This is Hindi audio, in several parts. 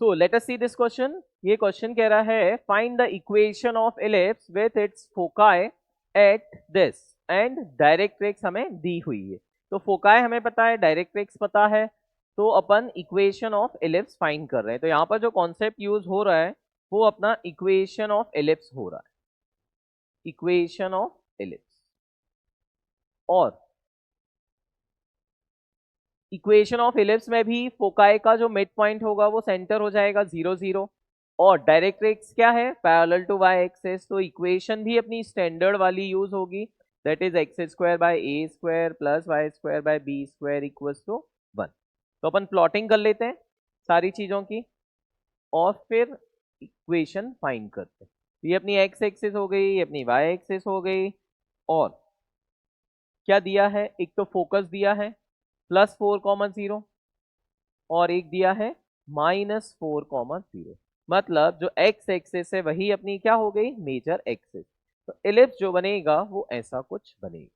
So let us see this question. ये क्वेश्चन कह रहा है find the equation of ellipse with its foci at this and directrix हमें दी हुई है। तो फोकाई हमें पता है, डायरेक्ट्रिक्स पता है, तो अपन इक्वेशन ऑफ इलिप्स फाइंड कर रहे हैं। तो यहाँ पर जो कॉन्सेप्ट यूज हो रहा है वो अपना इक्वेशन ऑफ इलिप्स हो रहा है, इक्वेशन ऑफ इलिप्स। और इक्वेशन ऑफ इलिप्स में भी फोकाई का जो मिड पॉइंट होगा वो सेंटर हो जाएगा 0 0, और डायरेक्ट्रिक्स क्या है, पैरेलल टू वाई एक्सिस। तो इक्वेशन भी अपनी स्टैंडर्ड वाली यूज होगी, that is X square by A square plus Y square by B square equals to 1। तो अपन प्लॉटिंग कर लेते हैं सारी चीजों की और फिर इक्वेशन फाइंड करते हैं। तो ये अपनी एक्स एक्सिस हो गई, ये अपनी वाई एक्सिस हो गई, और क्या दिया है, एक तो फोकस दिया है +4,0 और एक दिया है -4,0। मतलब जो एक्स एक्सिस है वही अपनी क्या हो गई, मेजर एक्सिस। तो इलिप्स जो बनेगा वो ऐसा कुछ बनेगा,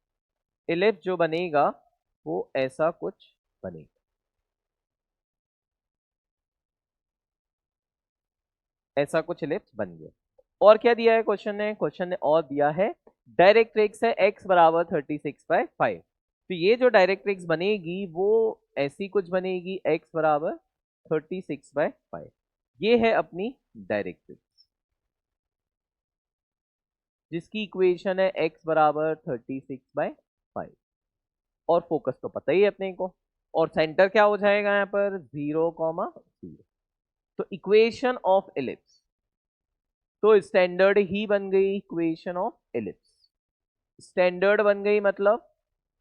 इलिप्स जो बनेगा वो ऐसा कुछ बनेगा। ऐसा कुछ इलिप्स बन गया। और क्या दिया है क्वेश्चन ने और दिया है डायरेक्ट्रिक्स है x बराबर 36/5। तो ये जो डायरेक्ट्रिक्स बनेगी वो ऐसी कुछ बनेगी, x बराबर 36/5। ये है अपनी डायरेक्ट्रिक्स जिसकी इक्वेशन है x बराबर 36/5। और फोकस तो पता ही है अपने को, और सेंटर क्या हो जाएगा यहाँ पर 0,0। तो इक्वेशन ऑफ इलिप्स तो स्टैंडर्ड ही बन गई, इक्वेशन ऑफ इलिप्स स्टैंडर्ड बन गई, मतलब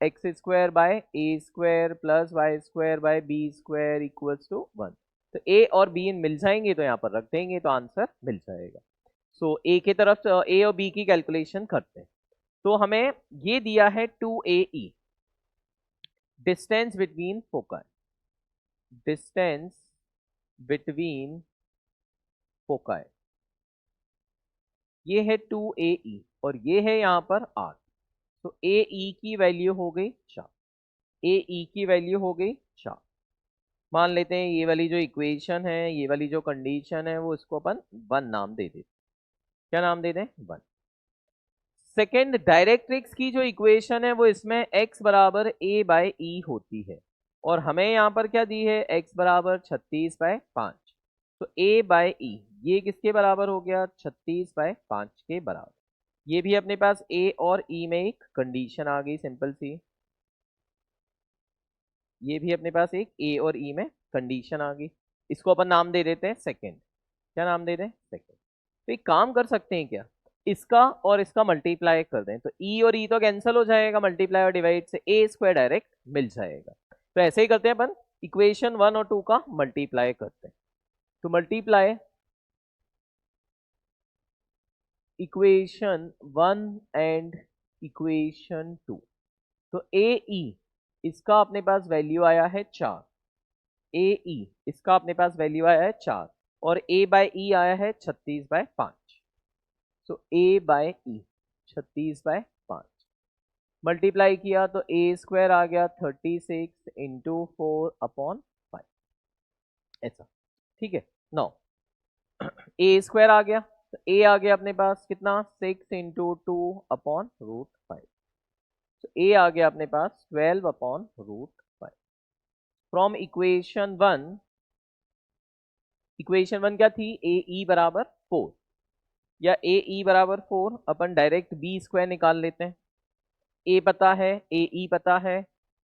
X square by A square plus Y square by B square equals to 1। तो ए और बी मिल जाएंगे तो यहाँ पर रख देंगे तो आंसर मिल जाएगा। सो ए की तरफ ए और बी की कैलकुलेशन करते हैं। तो हमें ये दिया है 2AE distance between focus, distance between foci, ये है 2AE और ये है यहाँ पर R। तो AE की वैल्यू हो गई 4, AE की वैल्यू हो गई 4। मान लेते हैं ये वाली जो इक्वेशन है, ये वाली जो कंडीशन है, वो इसको अपन 1 नाम दे देते। क्या नाम दे दें, 1। सेकेंड, डायरेक्ट्रिक्स की जो इक्वेशन है वो इसमें x बराबर a/e होती है, और हमें यहाँ पर क्या दी है, x बराबर 36/5। तो a/e ये किसके बराबर हो गया, 36/5 के बराबर। ये भी अपने पास a और e में एक कंडीशन आ गई सिंपल सी, ये भी अपने पास एक a और e में कंडीशन आ गई। इसको अपन नाम दे देते हैं सेकेंड। क्या नाम दे दें, सेकेंड। तो एक काम कर सकते हैं क्या, इसका और इसका मल्टीप्लाई कर दें, तो e और e तो कैंसिल हो जाएगा, मल्टीप्लाई और डिवाइड से a स्क्वायर डायरेक्ट मिल जाएगा। तो ऐसे ही करते हैं अपन, इक्वेशन 1 और 2 का मल्टीप्लाई करते हैं। तो मल्टीप्लाई इक्वेशन 1 एंड इक्वेशन 2। तो AE इसका अपने पास वैल्यू आया है 4, AE इसका अपने पास वैल्यू आया है 4, और a/e आया है 36/5। सो a/e 36/5 मल्टीप्लाई किया तो a स्क्वायर आ गया 36 इंटू 4/5, ऐसा। ठीक है, नौ a स्क्वायर आ गया, तो a आ गया अपने पास कितना, 6 इंटू 2/√5। तो a आ गया अपने पास 12/√5। फ्रॉम इक्वेशन वन क्या थी, AE बराबर 4, या AE बराबर 4 अपन डायरेक्ट b स्क्वायर निकाल लेते हैं। a पता है, AE पता है,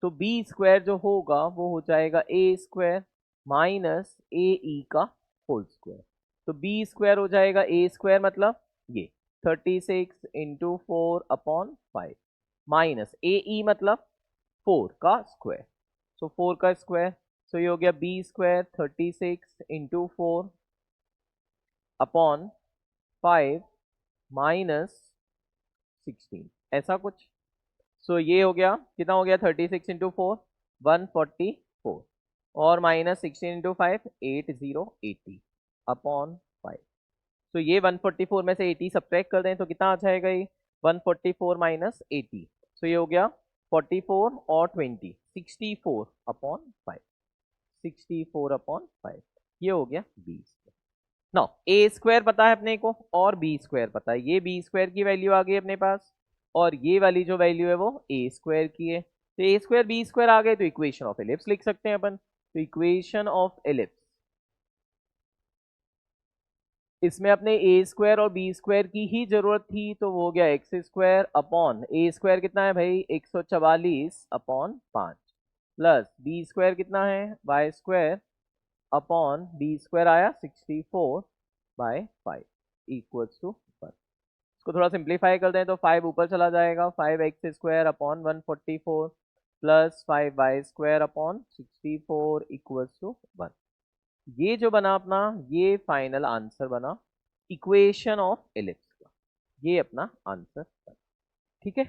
तो b स्क्वायर जो होगा वो हो जाएगा a स्क्वायर माइनस AE का होल स्क्वायर। तो b स्क्वायर हो जाएगा a स्क्वायर, मतलब ये 36 इंटू 4/5 माइनस AE मतलब 4 का स्क्वायर, सो 4 का स्क्वायर। सो ये हो गया b स्क्वायर 36 इंटू 4/5 माइनस 16, ऐसा कुछ। सो ये हो गया कितना हो गया, 36 इंटू 4 144, और माइनस 16 इंटू 5 80/5। तो ये 144 में से 80 सब्ट्रैक्ट कर दें तो कितना आ जाएगा, ये 144 माइनस 80। तो ये हो गया 44 और 20 64/5, 64/5। ये हो गया बी स्क्वायर। नाउ ए स्क्वायर पता है अपने को और बी स्क्वायर पता है, ये बी स्क्वायर की वैल्यू आ गई अपने पास और ये वाली जो वैल्यू है वो ए स्क्वायर की है। तो ए स्क्वायर बी स्क्वायर आ गए तो इक्वेशन ऑफ एलिप्स लिख सकते हैं अपन। तो इक्वेशन ऑफ एलिप्स, इसमें अपने ए स्क्वायर और बी स्क्वायर की ही जरूरत थी तो वो हो गया एक्स स्क्वायर अपॉन ए स्क्वायर कितना है भाई 144 अपॉन 5 प्लस बी स्क्वायर कितना है Y square upon B square आया 64/5 इक्वल्स टू 1। इसको थोड़ा सिंप्लीफाई कर दें तो 5 ऊपर चला जाएगा, 5x square upon 144 plus 5y square upon 64 equals to 1। ये जो बना अपना ये फाइनल आंसर बना इक्वेशन ऑफ एलिप्स का, ये अपना आंसर बना। ठीक है।